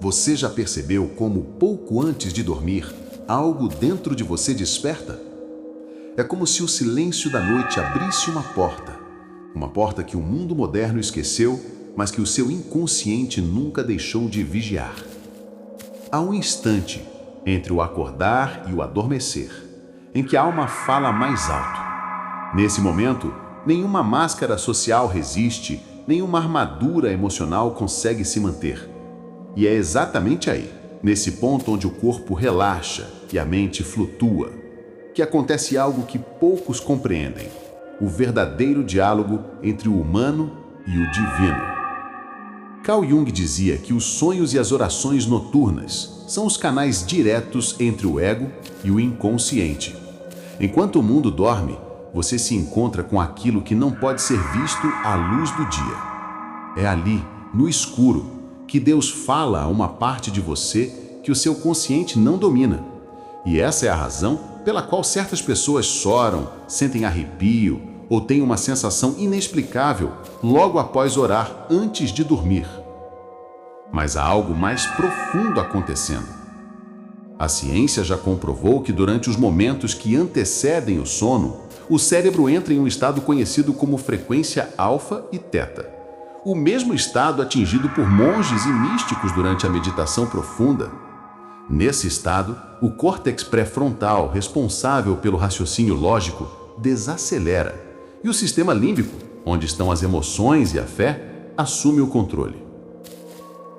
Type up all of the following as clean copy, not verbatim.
Você já percebeu como, pouco antes de dormir, algo dentro de você desperta? É como se o silêncio da noite abrisse uma porta que o mundo moderno esqueceu, mas que o seu inconsciente nunca deixou de vigiar. Há um instante entre o acordar e o adormecer, em que a alma fala mais alto. Nesse momento, nenhuma máscara social resiste, nenhuma armadura emocional consegue se manter. E é exatamente aí, nesse ponto onde o corpo relaxa e a mente flutua, que acontece algo que poucos compreendem: o verdadeiro diálogo entre o humano e o divino. Carl Jung dizia que os sonhos e as orações noturnas são os canais diretos entre o ego e o inconsciente. Enquanto o mundo dorme, você se encontra com aquilo que não pode ser visto à luz do dia. É ali, no escuro, que Deus fala a uma parte de você que o seu consciente não domina. E essa é a razão pela qual certas pessoas choram, sentem arrepio ou têm uma sensação inexplicável logo após orar antes de dormir. Mas há algo mais profundo acontecendo. A ciência já comprovou que durante os momentos que antecedem o sono, o cérebro entra em um estado conhecido como frequência alfa e teta. O mesmo estado atingido por monges e místicos durante a meditação profunda. Nesse estado, o córtex pré-frontal, responsável pelo raciocínio lógico, desacelera e o sistema límbico, onde estão as emoções e a fé, assume o controle.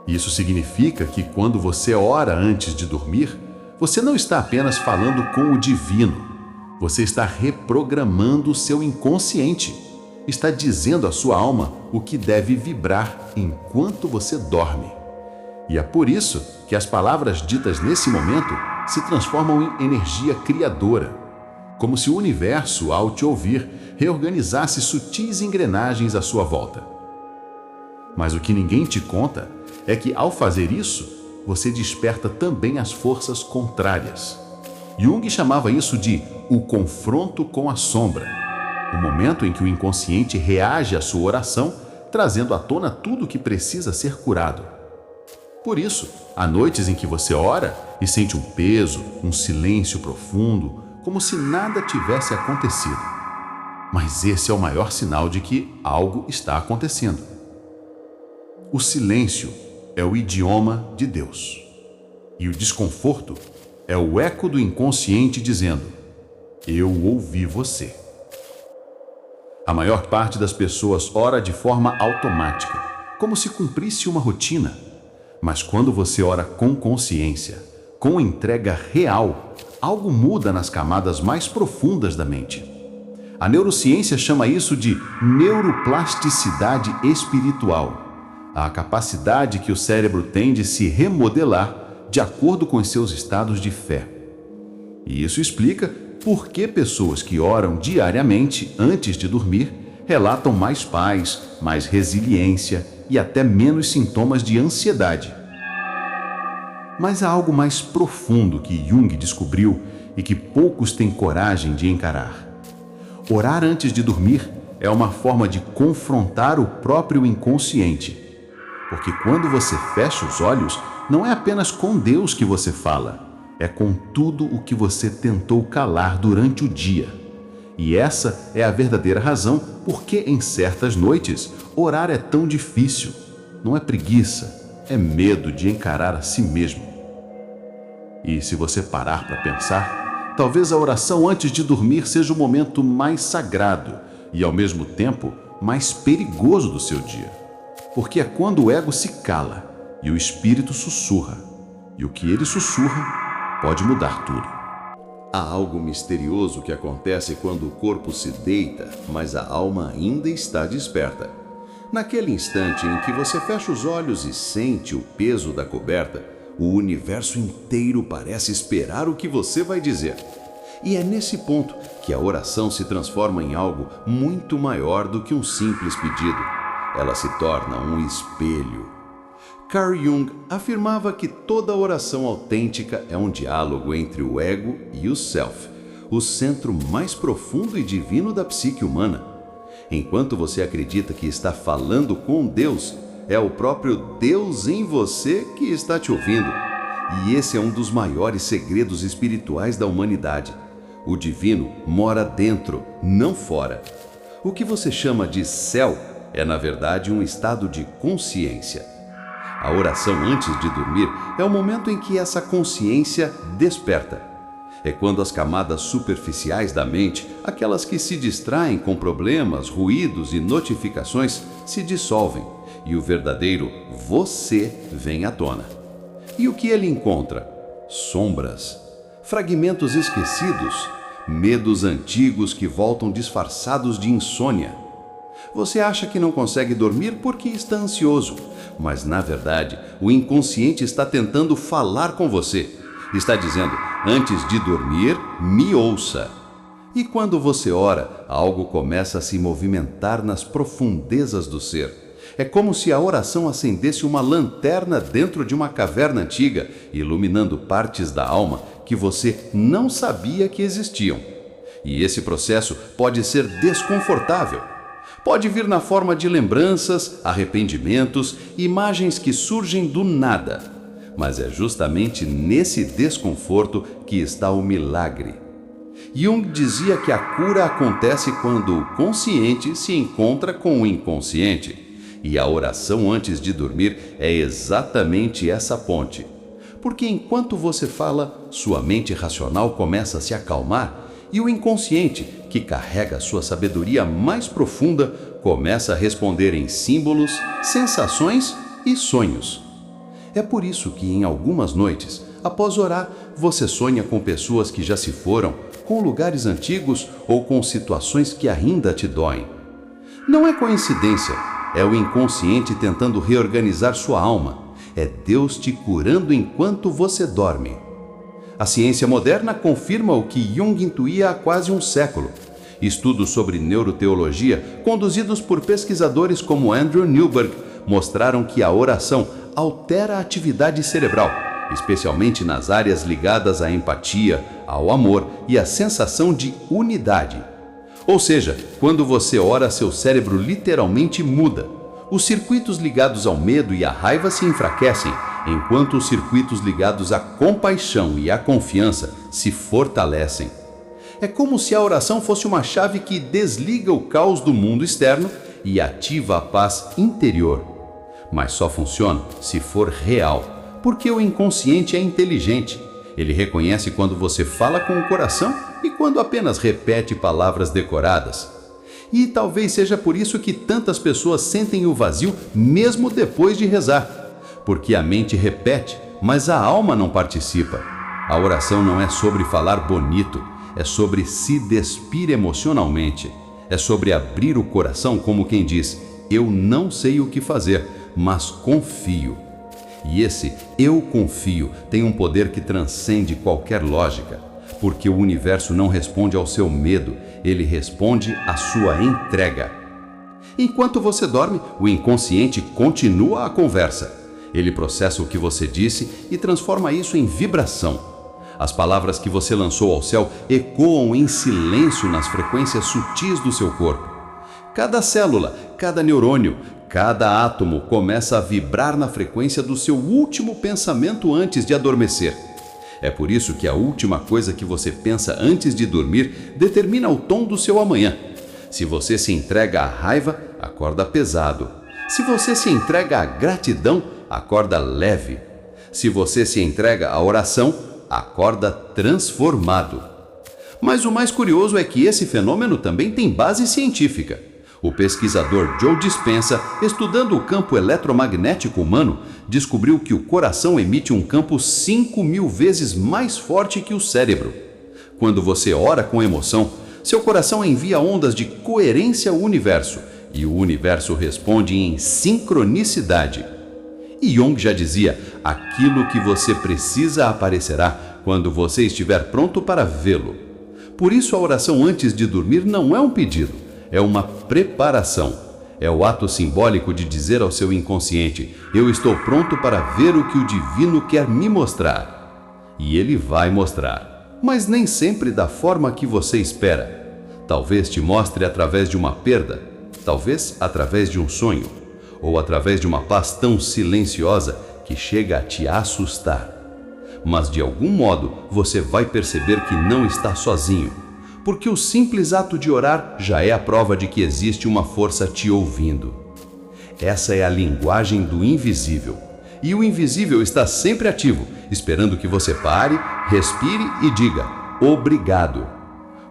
Isso significa que quando você ora antes de dormir, você não está apenas falando com o divino, você está reprogramando o seu inconsciente. Está dizendo à sua alma o que deve vibrar enquanto você dorme. E é por isso que as palavras ditas nesse momento se transformam em energia criadora, como se o universo, ao te ouvir, reorganizasse sutis engrenagens à sua volta. Mas o que ninguém te conta é que, ao fazer isso, você desperta também as forças contrárias. Jung chamava isso de o confronto com a sombra. O momento em que o inconsciente reage à sua oração, trazendo à tona tudo o que precisa ser curado. Por isso, há noites em que você ora e sente um peso, um silêncio profundo, como se nada tivesse acontecido. Mas esse é o maior sinal de que algo está acontecendo. O silêncio é o idioma de Deus. E o desconforto é o eco do inconsciente dizendo: eu ouvi você. A maior parte das pessoas ora de forma automática, como se cumprisse uma rotina. Mas quando você ora com consciência, com entrega real, algo muda nas camadas mais profundas da mente. A neurociência chama isso de neuroplasticidade espiritual, a capacidade que o cérebro tem de se remodelar de acordo com os seus estados de fé. E isso explica por que pessoas que oram diariamente antes de dormir relatam mais paz, mais resiliência e até menos sintomas de ansiedade. Mas há algo mais profundo que Jung descobriu e que poucos têm coragem de encarar. Orar antes de dormir é uma forma de confrontar o próprio inconsciente. Porque quando você fecha os olhos, não é apenas com Deus que você fala, é com tudo o que você tentou calar durante o dia. E essa é a verdadeira razão por que em certas noites orar é tão difícil. Não é preguiça, é medo de encarar a si mesmo. E se você parar para pensar, talvez a oração antes de dormir seja o momento mais sagrado e, ao mesmo tempo, mais perigoso do seu dia. Porque é quando o ego se cala e o espírito sussurra. E o que ele sussurra pode mudar tudo. Há algo misterioso que acontece quando o corpo se deita, mas a alma ainda está desperta. Naquele instante em que você fecha os olhos e sente o peso da coberta, o universo inteiro parece esperar o que você vai dizer. E é nesse ponto que a oração se transforma em algo muito maior do que um simples pedido. Ela se torna um espelho. Carl Jung afirmava que toda oração autêntica é um diálogo entre o ego e o self, o centro mais profundo e divino da psique humana. Enquanto você acredita que está falando com Deus, é o próprio Deus em você que está te ouvindo. E esse é um dos maiores segredos espirituais da humanidade. O divino mora dentro, não fora. O que você chama de céu é, na verdade, um estado de consciência. A oração antes de dormir é o momento em que essa consciência desperta. É quando as camadas superficiais da mente, aquelas que se distraem com problemas, ruídos e notificações, se dissolvem e o verdadeiro você vem à tona. E o que ele encontra? Sombras, fragmentos esquecidos, medos antigos que voltam disfarçados de insônia. Você acha que não consegue dormir porque está ansioso, mas na verdade o inconsciente está tentando falar com você. Está dizendo: antes de dormir, me ouça. E quando você ora, algo começa a se movimentar nas profundezas do ser. É como se a oração acendesse uma lanterna dentro de uma caverna antiga, iluminando partes da alma que você não sabia que existiam. E esse processo pode ser desconfortável. Pode vir na forma de lembranças, arrependimentos, imagens que surgem do nada. Mas é justamente nesse desconforto que está o milagre. Jung dizia que a cura acontece quando o consciente se encontra com o inconsciente. E a oração antes de dormir é exatamente essa ponte. Porque enquanto você fala, sua mente racional começa a se acalmar e o inconsciente, que carrega sua sabedoria mais profunda, começa a responder em símbolos, sensações e sonhos. É por isso que em algumas noites, após orar, você sonha com pessoas que já se foram, com lugares antigos ou com situações que ainda te doem. Não é coincidência, é o inconsciente tentando reorganizar sua alma. É Deus te curando enquanto você dorme. A ciência moderna confirma o que Jung intuía há quase um século. Estudos sobre neuroteologia, conduzidos por pesquisadores como Andrew Newberg, mostraram que a oração altera a atividade cerebral, especialmente nas áreas ligadas à empatia, ao amor e à sensação de unidade. Ou seja, quando você ora, seu cérebro literalmente muda. Os circuitos ligados ao medo e à raiva se enfraquecem, enquanto os circuitos ligados à compaixão e à confiança se fortalecem. É como se a oração fosse uma chave que desliga o caos do mundo externo e ativa a paz interior. Mas só funciona se for real, porque o inconsciente é inteligente. Ele reconhece quando você fala com o coração e quando apenas repete palavras decoradas. E talvez seja por isso que tantas pessoas sentem o vazio mesmo depois de rezar. Porque a mente repete, mas a alma não participa. A oração não é sobre falar bonito, é sobre se despir emocionalmente. É sobre abrir o coração como quem diz: eu não sei o que fazer, mas confio. E esse eu confio tem um poder que transcende qualquer lógica. Porque o universo não responde ao seu medo, ele responde à sua entrega. Enquanto você dorme, o inconsciente continua a conversa. Ele processa o que você disse e transforma isso em vibração. As palavras que você lançou ao céu ecoam em silêncio nas frequências sutis do seu corpo. Cada célula, cada neurônio, cada átomo começa a vibrar na frequência do seu último pensamento antes de adormecer. É por isso que a última coisa que você pensa antes de dormir determina o tom do seu amanhã. Se você se entrega à raiva, acorda pesado. Se você se entrega à gratidão, acorda leve. Se você se entrega à oração, acorda transformado. Mas o mais curioso é que esse fenômeno também tem base científica. O pesquisador Joe Dispenza, estudando o campo eletromagnético humano, descobriu que o coração emite um campo 5.000 vezes mais forte que o cérebro. Quando você ora com emoção, seu coração envia ondas de coerência ao universo, e o universo responde em sincronicidade. E Jung já dizia: aquilo que você precisa aparecerá quando você estiver pronto para vê-lo. Por isso a oração antes de dormir não é um pedido, é uma preparação. É o ato simbólico de dizer ao seu inconsciente: eu estou pronto para ver o que o divino quer me mostrar. E ele vai mostrar, mas nem sempre da forma que você espera. Talvez te mostre através de uma perda, talvez através de um sonho, ou através de uma paz tão silenciosa que chega a te assustar. Mas de algum modo você vai perceber que não está sozinho, porque o simples ato de orar já é a prova de que existe uma força te ouvindo. Essa é a linguagem do invisível. E o invisível está sempre ativo, esperando que você pare, respire e diga obrigado.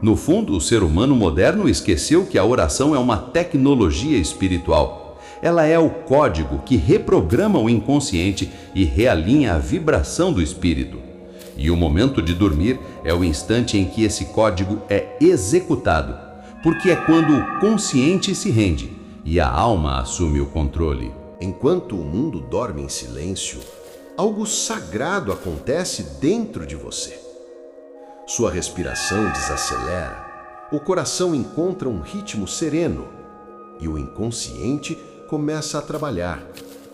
No fundo, o ser humano moderno esqueceu que a oração é uma tecnologia espiritual. Ela é o código que reprograma o inconsciente e realinha a vibração do espírito. E o momento de dormir é o instante em que esse código é executado, porque é quando o consciente se rende e a alma assume o controle. Enquanto o mundo dorme em silêncio, algo sagrado acontece dentro de você. Sua respiração desacelera, o coração encontra um ritmo sereno e o inconsciente começa a trabalhar,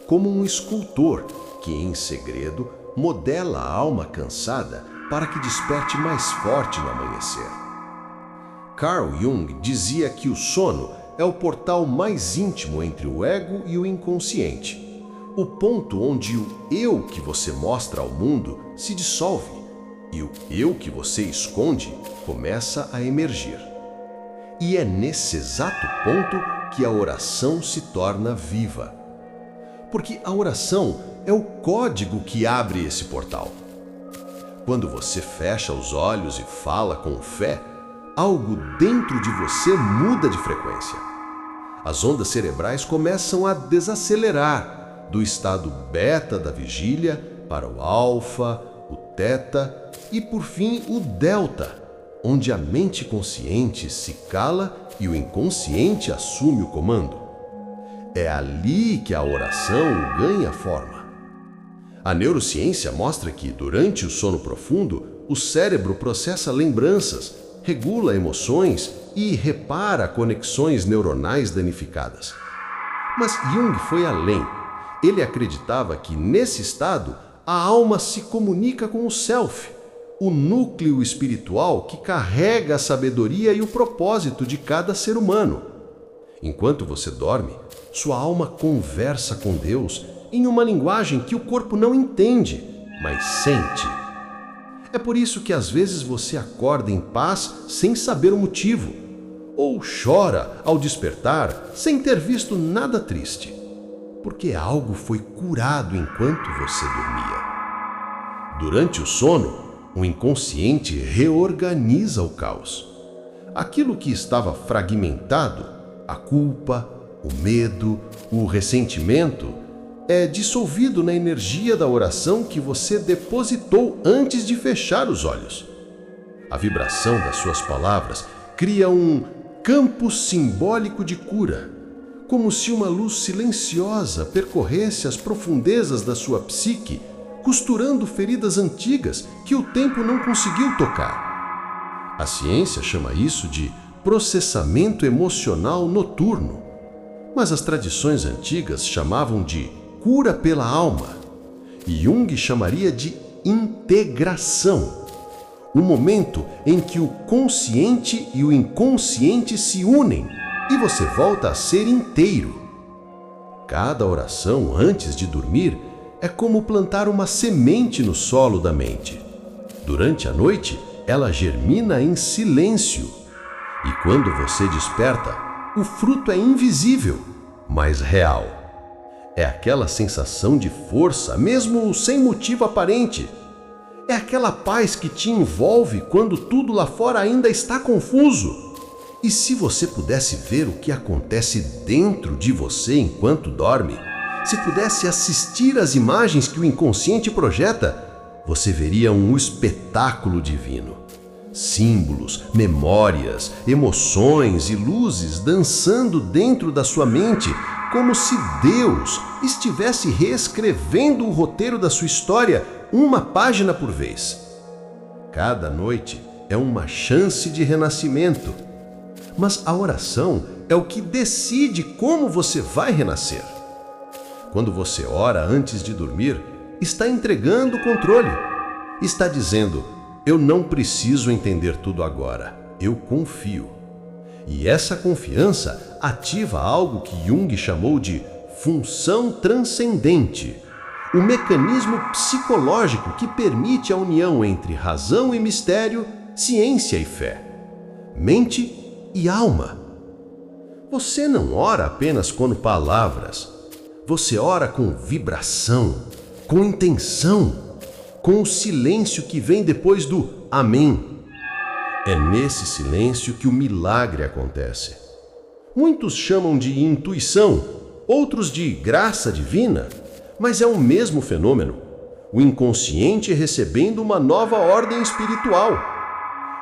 como um escultor que, em segredo, modela a alma cansada para que desperte mais forte no amanhecer. Carl Jung dizia que o sono é o portal mais íntimo entre o ego e o inconsciente, o ponto onde o eu que você mostra ao mundo se dissolve e o eu que você esconde começa a emergir. E é nesse exato ponto que a oração se torna viva. Porque a oração é o código que abre esse portal. Quando você fecha os olhos e fala com fé, algo dentro de você muda de frequência. As ondas cerebrais começam a desacelerar do estado beta da vigília para o alfa, o teta e, por fim, o delta, onde a mente consciente se cala e o inconsciente assume o comando. É ali que a oração ganha forma. A neurociência mostra que, durante o sono profundo, o cérebro processa lembranças, regula emoções e repara conexões neuronais danificadas. Mas Jung foi além. Ele acreditava que, nesse estado, a alma se comunica com o Self, o núcleo espiritual que carrega a sabedoria e o propósito de cada ser humano. Enquanto você dorme, sua alma conversa com Deus em uma linguagem que o corpo não entende, mas sente. É por isso que às vezes você acorda em paz sem saber o motivo, ou chora ao despertar sem ter visto nada triste, porque algo foi curado enquanto você dormia. Durante o sono, o inconsciente reorganiza o caos. Aquilo que estava fragmentado, a culpa, o medo, o ressentimento, é dissolvido na energia da oração que você depositou antes de fechar os olhos. A vibração das suas palavras cria um campo simbólico de cura, como se uma luz silenciosa percorresse as profundezas da sua psique, costurando feridas antigas que o tempo não conseguiu tocar. A ciência chama isso de processamento emocional noturno, mas as tradições antigas chamavam de cura pela alma, e Jung chamaria de integração, o momento em que o consciente e o inconsciente se unem e você volta a ser inteiro. Cada oração antes de dormir é como plantar uma semente no solo da mente. Durante a noite, ela germina em silêncio. E quando você desperta, o fruto é invisível, mas real. É aquela sensação de força, mesmo sem motivo aparente. É aquela paz que te envolve quando tudo lá fora ainda está confuso. E se você pudesse ver o que acontece dentro de você enquanto dorme, se pudesse assistir às imagens que o inconsciente projeta, você veria um espetáculo divino. Símbolos, memórias, emoções e luzes dançando dentro da sua mente, como se Deus estivesse reescrevendo o roteiro da sua história uma página por vez. Cada noite é uma chance de renascimento, mas a oração é o que decide como você vai renascer. Quando você ora antes de dormir, está entregando o controle. Está dizendo: eu não preciso entender tudo agora, eu confio. E essa confiança ativa algo que Jung chamou de função transcendente, o mecanismo psicológico que permite a união entre razão e mistério, ciência e fé, mente e alma. Você não ora apenas com palavras, você ora com vibração, com intenção, com o silêncio que vem depois do Amém. É nesse silêncio que o milagre acontece. Muitos chamam de intuição, outros de graça divina, mas é o mesmo fenômeno, o inconsciente recebendo uma nova ordem espiritual.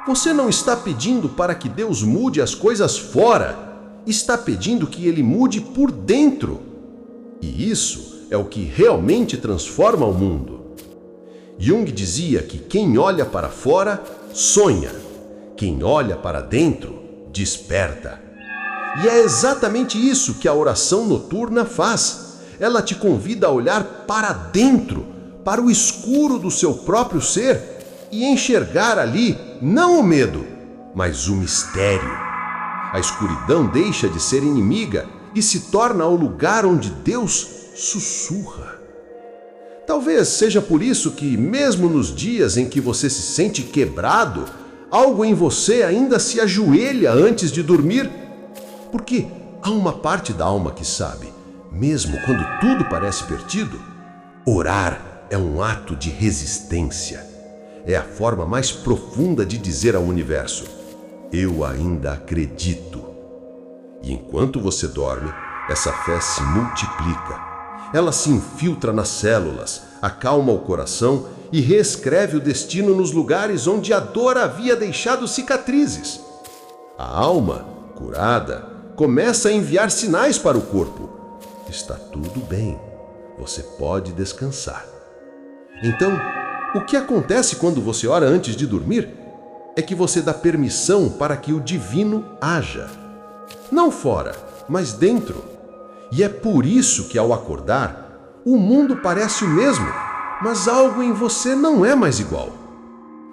Você não está pedindo para que Deus mude as coisas fora, está pedindo que Ele mude por dentro. E isso é o que realmente transforma o mundo. Jung dizia que quem olha para fora, sonha. Quem olha para dentro, desperta. E é exatamente isso que a oração noturna faz. Ela te convida a olhar para dentro, para o escuro do seu próprio ser e enxergar ali não o medo, mas o mistério. A escuridão deixa de ser inimiga e se torna o lugar onde Deus sussurra. Talvez seja por isso que, mesmo nos dias em que você se sente quebrado, algo em você ainda se ajoelha antes de dormir, porque há uma parte da alma que sabe, mesmo quando tudo parece perdido, orar é um ato de resistência. É a forma mais profunda de dizer ao universo: eu ainda acredito. E enquanto você dorme, essa fé se multiplica. Ela se infiltra nas células, acalma o coração e reescreve o destino nos lugares onde a dor havia deixado cicatrizes. A alma, curada, começa a enviar sinais para o corpo. Está tudo bem, você pode descansar. Então, o que acontece quando você ora antes de dormir é que você dá permissão para que o divino haja. Não fora, mas dentro. E é por isso que, ao acordar, o mundo parece o mesmo, mas algo em você não é mais igual.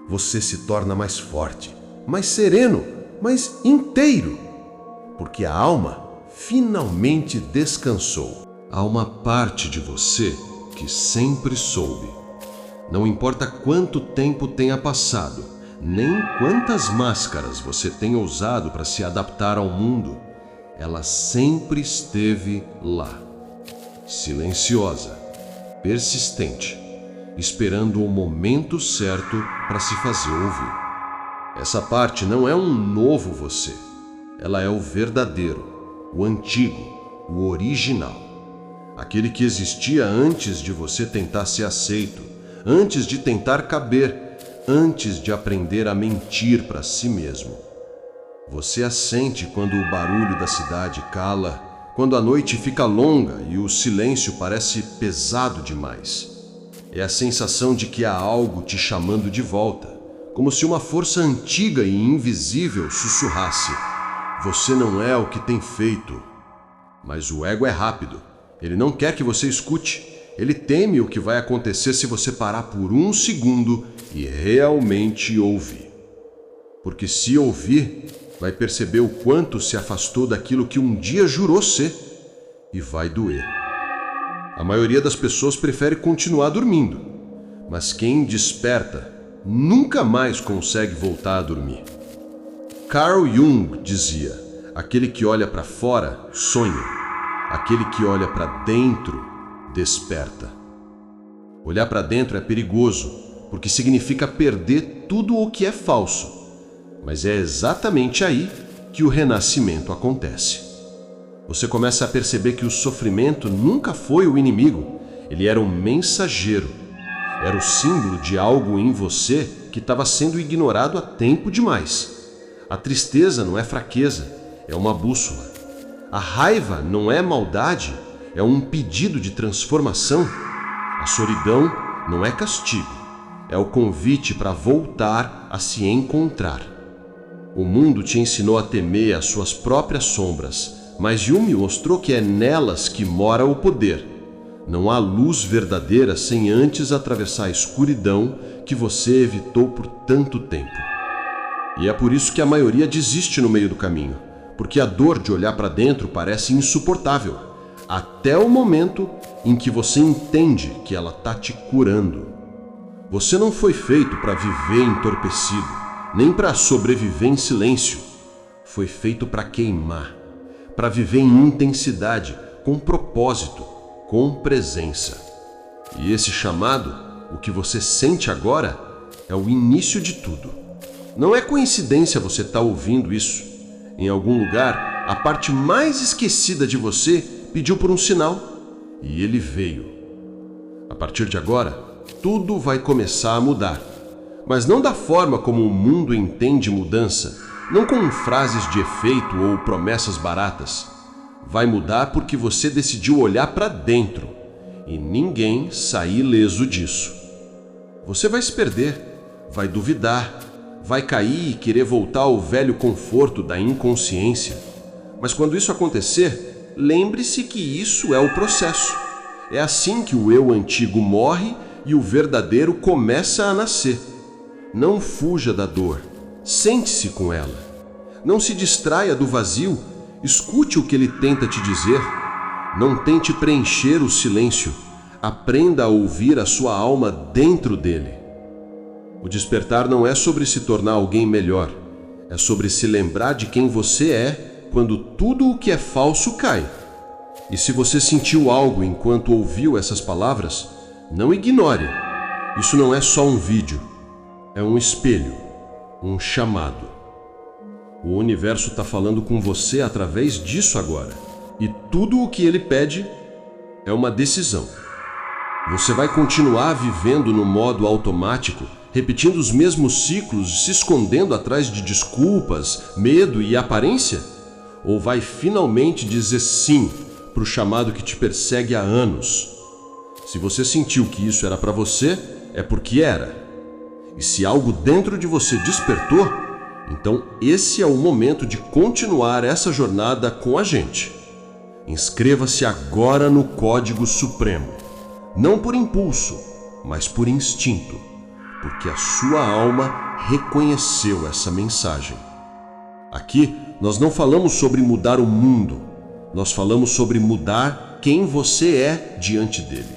Você se torna mais forte, mais sereno, mais inteiro, porque a alma finalmente descansou. Há uma parte de você que sempre soube. Não importa quanto tempo tenha passado, nem quantas máscaras você tenha usado para se adaptar ao mundo, ela sempre esteve lá, silenciosa, persistente, esperando o momento certo para se fazer ouvir. Essa parte não é um novo você, ela é o verdadeiro, o antigo, o original. Aquele que existia antes de você tentar ser aceito, antes de tentar caber, antes de aprender a mentir para si mesmo. Você a sente quando o barulho da cidade cala, quando a noite fica longa e o silêncio parece pesado demais. É a sensação de que há algo te chamando de volta, como se uma força antiga e invisível sussurrasse: você não é o que tem feito. Mas o ego é rápido. Ele não quer que você escute. Ele teme o que vai acontecer se você parar por um segundo e realmente ouvir. Porque se ouvir, vai perceber o quanto se afastou daquilo que um dia jurou ser, e vai doer. A maioria das pessoas prefere continuar dormindo, mas quem desperta nunca mais consegue voltar a dormir. Carl Jung dizia: aquele que olha para fora sonha, aquele que olha para dentro desperta. Olhar para dentro é perigoso, porque significa perder tudo o que é falso. Mas é exatamente aí que o renascimento acontece. Você começa a perceber que o sofrimento nunca foi o inimigo, ele era um mensageiro. Era o símbolo de algo em você que estava sendo ignorado há tempo demais. A tristeza não é fraqueza, é uma bússola. A raiva não é maldade, é um pedido de transformação. A solidão não é castigo, é o convite para voltar a se encontrar. O mundo te ensinou a temer as suas próprias sombras, mas Jung mostrou que é nelas que mora o poder. Não há luz verdadeira sem antes atravessar a escuridão que você evitou por tanto tempo. E é por isso que a maioria desiste no meio do caminho, porque a dor de olhar para dentro parece insuportável. até o momento em que você entende que ela está te curando. Você não foi feito para viver entorpecido, nem para sobreviver em silêncio. Foi feito para queimar, para viver em intensidade, com propósito, com presença. E esse chamado, o que você sente agora, é o início de tudo. Não é coincidência você estar ouvindo isso. Em algum lugar, a parte mais esquecida de você pediu por um sinal, e ele veio. A partir de agora, tudo vai começar a mudar. Mas não da forma como o mundo entende mudança, não com frases de efeito ou promessas baratas. Vai mudar porque você decidiu olhar para dentro, e ninguém sair ileso disso. Você vai se perder, vai duvidar, vai cair e querer voltar ao velho conforto da inconsciência. Mas quando isso acontecer, lembre-se que isso é o processo. É assim que o eu antigo morre e o verdadeiro começa a nascer. Não fuja da dor, sente-se com ela. Não se distraia do vazio, escute o que ele tenta te dizer. Não tente preencher o silêncio, aprenda a ouvir a sua alma dentro dele. O despertar não é sobre se tornar alguém melhor, é sobre se lembrar de quem você é quando tudo o que é falso cai. E se você sentiu algo enquanto ouviu essas palavras, não ignore. Isso não é só um vídeo, é um espelho, um chamado. O universo está falando com você através disso agora. E tudo o que ele pede é uma decisão. Você vai continuar vivendo no modo automático, repetindo os mesmos ciclos, se escondendo atrás de desculpas, medo e aparência? Ou vai finalmente dizer sim para o chamado que te persegue há anos? Se você sentiu que isso era para você, é porque era. E se algo dentro de você despertou, então esse é o momento de continuar essa jornada com a gente. Inscreva-se agora no Código Supremo. Não por impulso, mas por instinto, porque a sua alma reconheceu essa mensagem. Aqui, nós não falamos sobre mudar o mundo, nós falamos sobre mudar quem você é diante dele.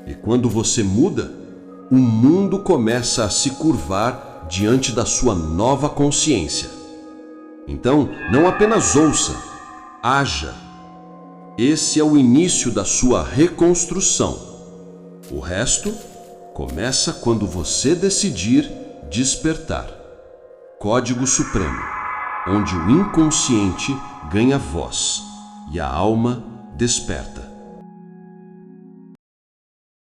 E quando você muda, o mundo começa a se curvar diante da sua nova consciência. Então, não apenas ouça, haja. Esse é o início da sua reconstrução. O resto começa quando você decidir despertar. Código Supremo, onde o inconsciente ganha voz e a alma desperta.